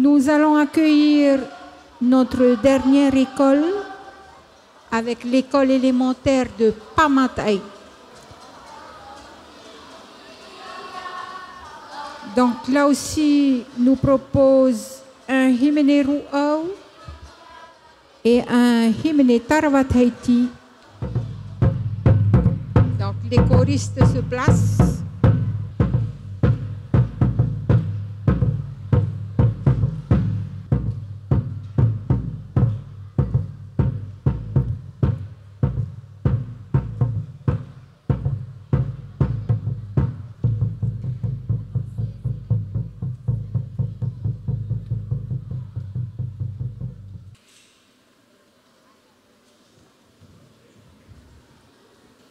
Nous allons accueillir notre dernière école avec l'école élémentaire de Pamatay. Donc là aussi, nous propose un himene Ruau et un himene Tarawathaiti. Donc les choristes se placent.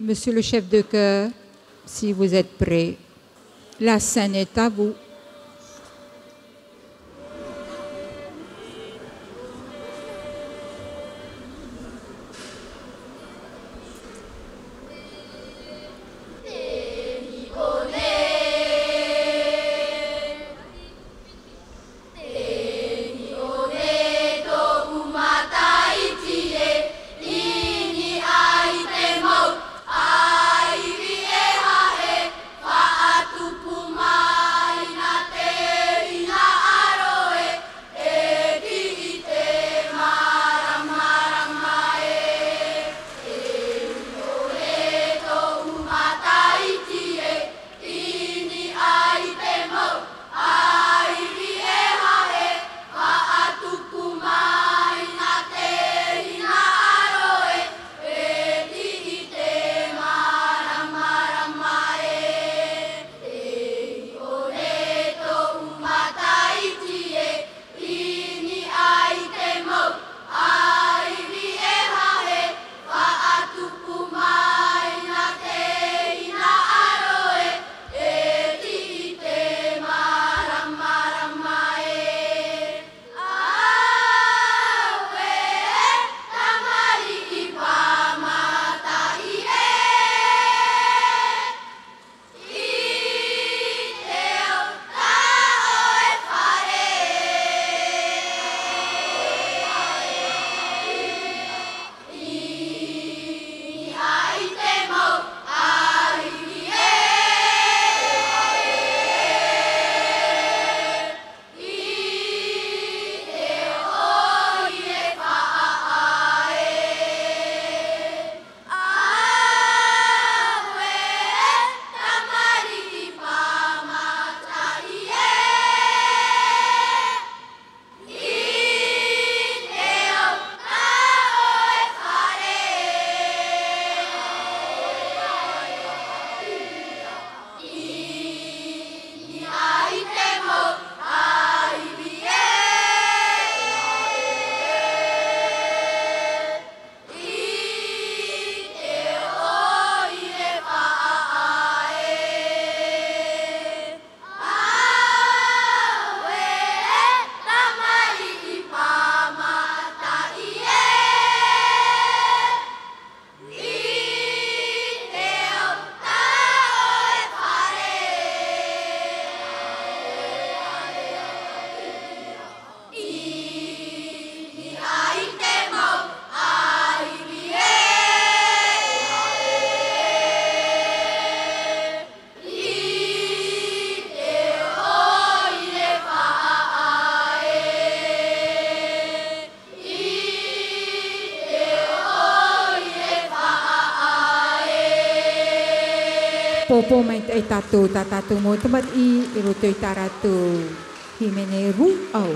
Monsieur le chef de chœur, si vous êtes prêt, la scène est à vous. Popo mai tai tatu mo tamat I irutoi taratu himene Ruau.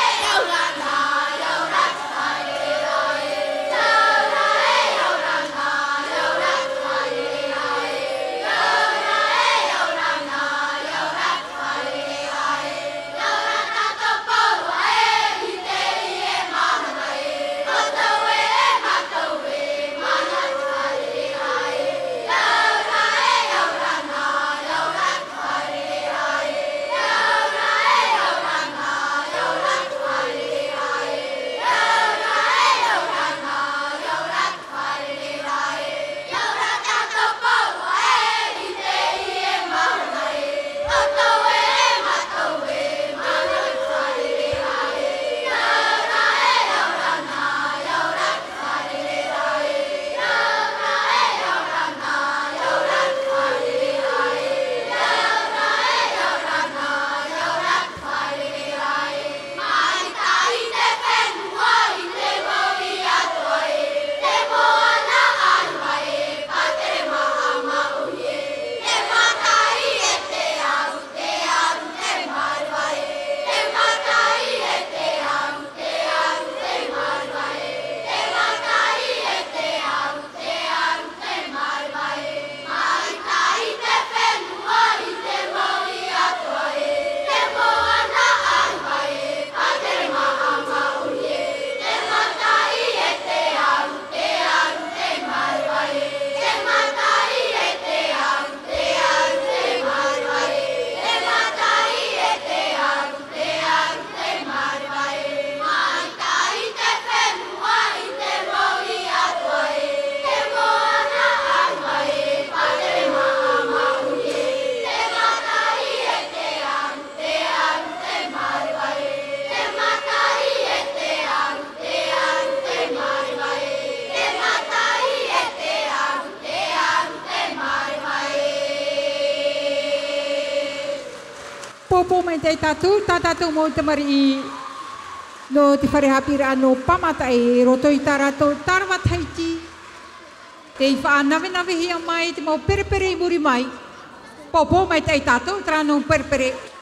Hey! popo mai te tatu mo te mari no te wharehapira no pamata e roto I tarato tarwa taiti. Te I whaanawe hia mai te mau perepere I muri mai. Popo mai te tatu tra no perepere.